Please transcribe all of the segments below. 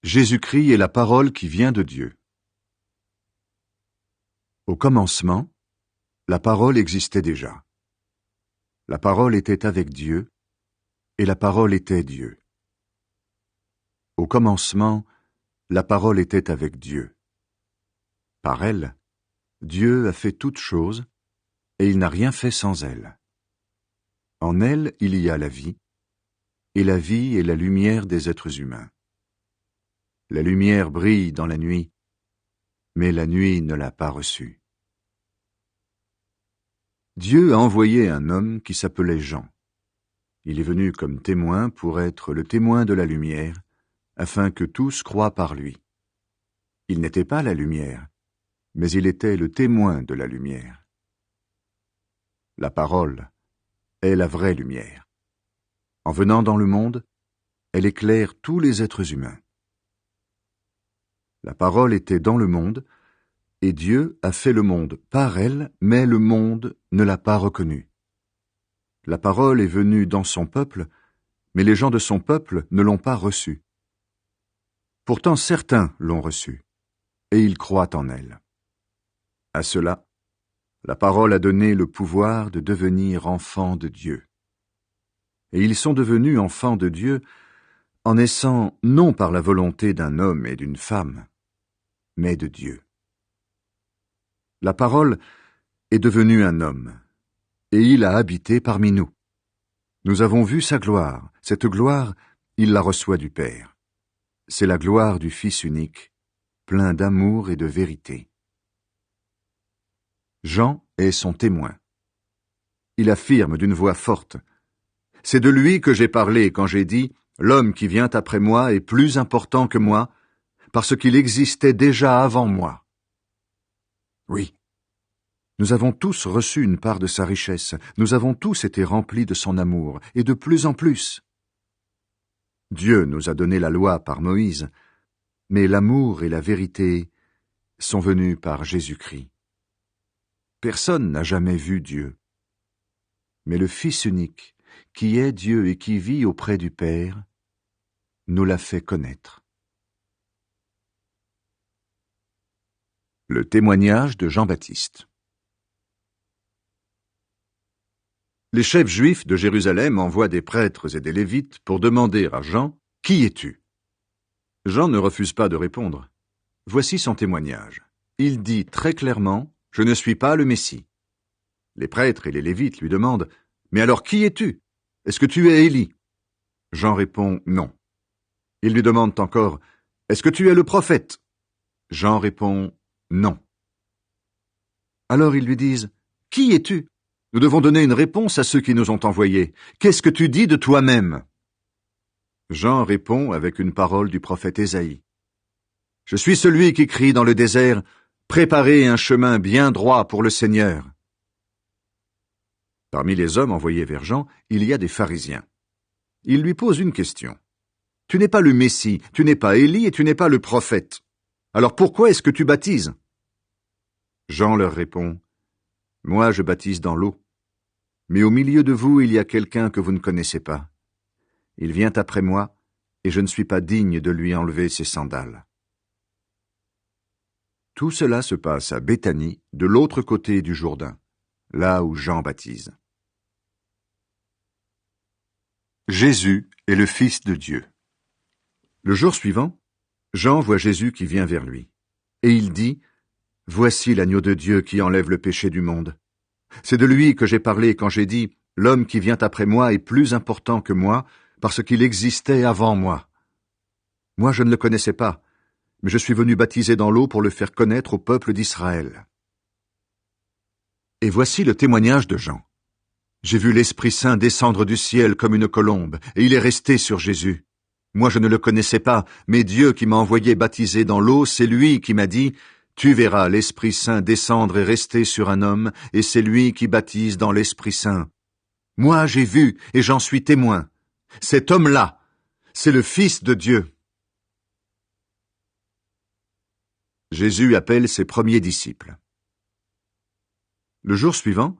Jésus-Christ est la parole qui vient de Dieu. Au commencement, la parole existait déjà. La parole était avec Dieu, et la parole était Dieu. Au commencement, la parole était avec Dieu. Par elle, Dieu a fait toutes choses, et il n'a rien fait sans elle. En elle, il y a la vie, et la vie est la lumière des êtres humains. La lumière brille dans la nuit, mais la nuit ne l'a pas reçue. Dieu a envoyé un homme qui s'appelait Jean. Il est venu comme témoin pour être le témoin de la lumière, afin que tous croient par lui. Il n'était pas la lumière, mais il était le témoin de la lumière. La parole est la vraie lumière. En venant dans le monde, elle éclaire tous les êtres humains. La parole était dans le monde, et Dieu a fait le monde par elle, mais le monde ne l'a pas reconnue. La parole est venue dans son peuple, mais les gens de son peuple ne l'ont pas reçue. Pourtant certains l'ont reçue, et ils croient en elle. À cela, la parole a donné le pouvoir de devenir enfants de Dieu. Et ils sont devenus enfants de Dieu en naissant non par la volonté d'un homme et d'une femme, mais de Dieu. La parole est devenue un homme, et il a habité parmi nous. Nous avons vu sa gloire, cette gloire, il la reçoit du Père. C'est la gloire du Fils unique, plein d'amour et de vérité. Jean est son témoin. Il affirme d'une voix forte: « C'est de lui que j'ai parlé quand j'ai dit « L'homme qui vient après moi est plus important que moi, parce qu'il existait déjà avant moi. » Oui, nous avons tous reçu une part de sa richesse, nous avons tous été remplis de son amour, et de plus en plus. Dieu nous a donné la loi par Moïse, mais l'amour et la vérité sont venus par Jésus-Christ. Personne n'a jamais vu Dieu. Mais le Fils unique, qui est Dieu et qui vit auprès du Père, nous l'a fait connaître. Le témoignage de Jean-Baptiste. Les chefs juifs de Jérusalem envoient des prêtres et des lévites pour demander à Jean « Qui es-tu » Jean ne refuse pas de répondre. Voici son témoignage. Il dit très clairement « Je ne suis pas le Messie ». Les prêtres et les lévites lui demandent « Mais alors qui es-tu? Est-ce que tu es Élie » Jean répond « Non ». Ils lui demandent encore « Est-ce que tu es le prophète » Jean répond « Non ». Alors ils lui disent « Qui es-tu ? Nous devons donner une réponse à ceux qui nous ont envoyés. Qu'est-ce que tu dis de toi-même » Jean répond avec une parole du prophète Ésaïe. « Je suis celui qui crie dans le désert, préparez un chemin bien droit pour le Seigneur. » Parmi les hommes envoyés vers Jean, il y a des pharisiens. Ils lui posent une question. « Tu n'es pas le Messie, tu n'es pas Élie et tu n'es pas le prophète. Alors pourquoi est-ce que tu baptises » Jean leur répond, « Moi je baptise dans l'eau, mais au milieu de vous il y a quelqu'un que vous ne connaissez pas. Il vient après moi, et je ne suis pas digne de lui enlever ses sandales. » Tout cela se passe à Béthanie, de l'autre côté du Jourdain, là où Jean baptise. Jésus est le Fils de Dieu. Le jour suivant, Jean voit Jésus qui vient vers lui, et il dit « Voici l'agneau de Dieu qui enlève le péché du monde. C'est de lui que j'ai parlé quand j'ai dit « L'homme qui vient après moi est plus important que moi, parce qu'il existait avant moi. » Moi je ne le connaissais pas, mais je suis venu baptiser dans l'eau pour le faire connaître au peuple d'Israël. Et voici le témoignage de Jean. J'ai vu l'Esprit Saint descendre du ciel comme une colombe, et il est resté sur Jésus. Moi je ne le connaissais pas, mais Dieu qui m'a envoyé baptiser dans l'eau, c'est lui qui m'a dit « Tu verras l'Esprit Saint descendre et rester sur un homme, et c'est lui qui baptise dans l'Esprit Saint. Moi j'ai vu, et j'en suis témoin. Cet homme-là, c'est le Fils de Dieu. » Jésus appelle ses premiers disciples. Le jour suivant,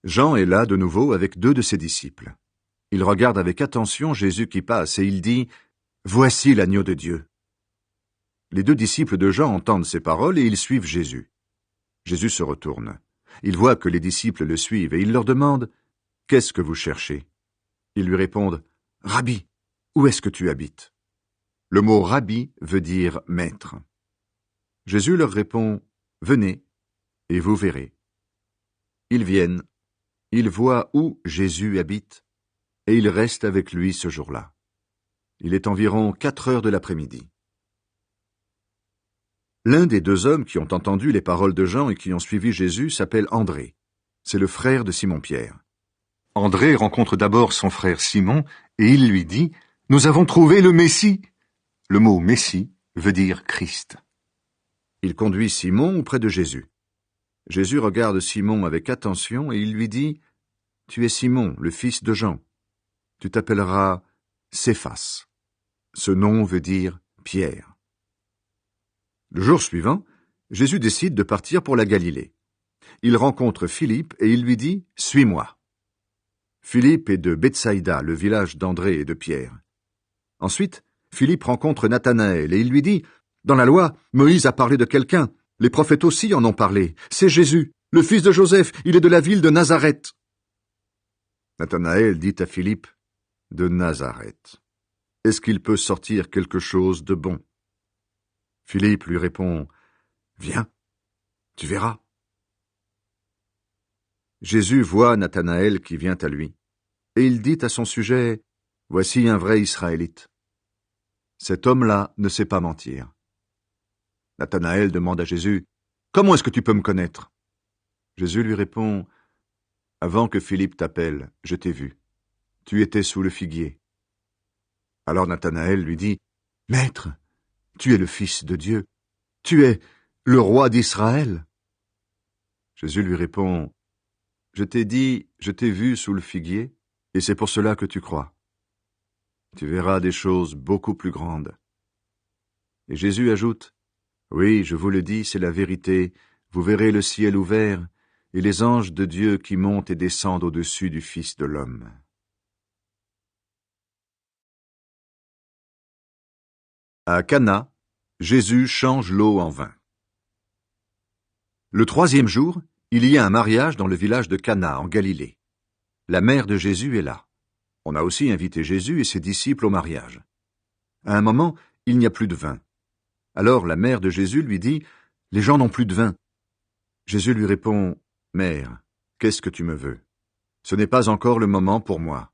Jean est là de nouveau avec 2 de ses disciples. Il regarde avec attention Jésus qui passe et il dit « Voici l'agneau de Dieu. » Les 2 disciples de Jean entendent ces paroles et ils suivent Jésus. Jésus se retourne. Il voit que les disciples le suivent et il leur demande « Qu'est-ce que vous cherchez ?» Ils lui répondent « Rabbi, où est-ce que tu habites ?» Le mot « rabbi » veut dire « maître ». Jésus leur répond « Venez, et vous verrez. » Ils viennent, ils voient où Jésus habite, et ils restent avec lui ce jour-là. Il est environ 4 heures de l'après-midi. L'un des 2 hommes qui ont entendu les paroles de Jean et qui ont suivi Jésus s'appelle André. C'est le frère de Simon-Pierre. André rencontre d'abord son frère Simon et il lui dit « Nous avons trouvé le Messie !» Le mot « Messie » veut dire Christ. Il conduit Simon auprès de Jésus. Jésus regarde Simon avec attention et il lui dit « Tu es Simon, le fils de Jean. Tu t'appelleras Céphas. » Ce nom veut dire Pierre. Le jour suivant, Jésus décide de partir pour la Galilée. Il rencontre Philippe et il lui dit « Suis-moi ». Philippe est de Bethsaïda, le village d'André et de Pierre. Ensuite, Philippe rencontre Nathanaël et il lui dit « Dans la loi, Moïse a parlé de quelqu'un. Les prophètes aussi en ont parlé. C'est Jésus, le fils de Joseph. Il est de la ville de Nazareth. » Nathanaël dit à Philippe « De Nazareth. Est-ce qu'il peut sortir quelque chose de bon ?» Philippe lui répond « Viens, tu verras. » Jésus voit Nathanaël qui vient à lui, et il dit à son sujet « Voici un vrai Israélite. » Cet homme-là ne sait pas mentir. Nathanaël demande à Jésus « Comment est-ce que tu peux me connaître ?» Jésus lui répond « Avant que Philippe t'appelle, je t'ai vu. Tu étais sous le figuier. » Alors Nathanaël lui dit « Maître, tu es le Fils de Dieu. Tu es le roi d'Israël. » Jésus lui répond « Je t'ai dit, je t'ai vu sous le figuier, et c'est pour cela que tu crois. Tu verras des choses beaucoup plus grandes. » Et Jésus ajoute « Oui, je vous le dis, c'est la vérité, vous verrez le ciel ouvert, et les anges de Dieu qui montent et descendent au-dessus du Fils de l'homme. » À Cana, Jésus change l'eau en vin. Le 3e jour, il y a un mariage dans le village de Cana, en Galilée. La mère de Jésus est là. On a aussi invité Jésus et ses disciples au mariage. À un moment, il n'y a plus de vin. Alors la mère de Jésus lui dit « Les gens n'ont plus de vin. » Jésus lui répond « Mère, qu'est-ce que tu me veux? Ce n'est pas encore le moment pour moi. »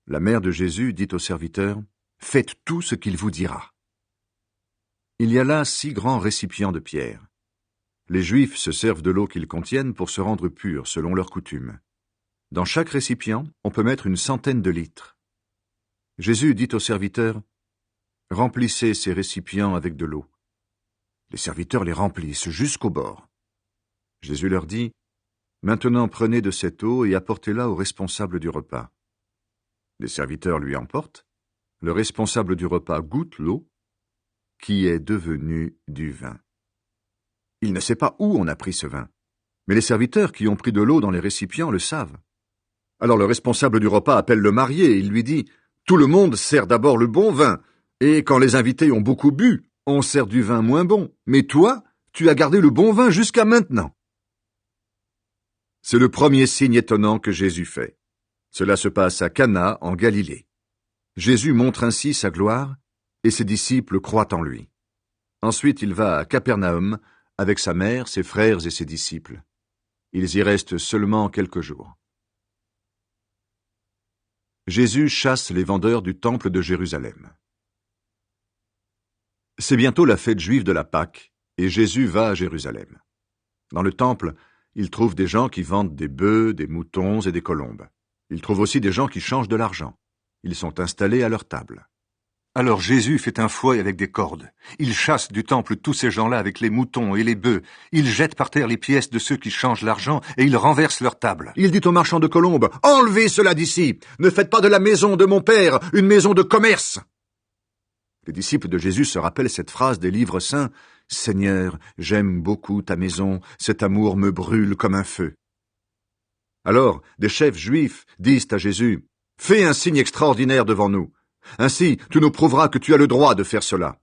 La mère de Jésus dit au serviteur « Faites tout ce qu'il vous dira. » Il y a là 6 grands récipients de pierre. Les Juifs se servent de l'eau qu'ils contiennent pour se rendre purs selon leur coutume. Dans chaque récipient, on peut mettre une centaine de litres. Jésus dit au serviteur « Remplissez ces récipients avec de l'eau. » Les serviteurs les remplissent jusqu'au bord. Jésus leur dit « Maintenant prenez de cette eau et apportez-la au responsable du repas. » Les serviteurs lui emportent. Le responsable du repas goûte l'eau, qui est devenue du vin. Il ne sait pas où on a pris ce vin, mais les serviteurs qui ont pris de l'eau dans les récipients le savent. Alors le responsable du repas appelle le marié et il lui dit « Tout le monde sert d'abord le bon vin, et quand les invités ont beaucoup bu, on sert du vin moins bon. Mais toi, tu as gardé le bon vin jusqu'à maintenant. » C'est le premier signe étonnant que Jésus fait. Cela se passe à Cana, en Galilée. Jésus montre ainsi sa gloire, et ses disciples croient en lui. Ensuite, il va à Capernaum, avec sa mère, ses frères et ses disciples. Ils y restent seulement quelques jours. Jésus chasse les vendeurs du temple de Jérusalem. C'est bientôt la fête juive de la Pâque, et Jésus va à Jérusalem. Dans le temple, il trouve des gens qui vendent des bœufs, des moutons et des colombes. Il trouve aussi des gens qui changent de l'argent. Ils sont installés à leur table. Alors Jésus fait un fouet avec des cordes. Il chasse du temple tous ces gens-là avec les moutons et les bœufs. Il jette par terre les pièces de ceux qui changent l'argent et il renverse leur table. Il dit aux marchands de colombes, « Enlevez cela d'ici! Ne faites pas de la maison de mon père une maison de commerce !» Les disciples de Jésus se rappellent cette phrase des livres saints, « Seigneur, j'aime beaucoup ta maison, cet amour me brûle comme un feu. » Alors, des chefs juifs disent à Jésus, « Fais un signe extraordinaire devant nous. Ainsi, tu nous prouveras que tu as le droit de faire cela. »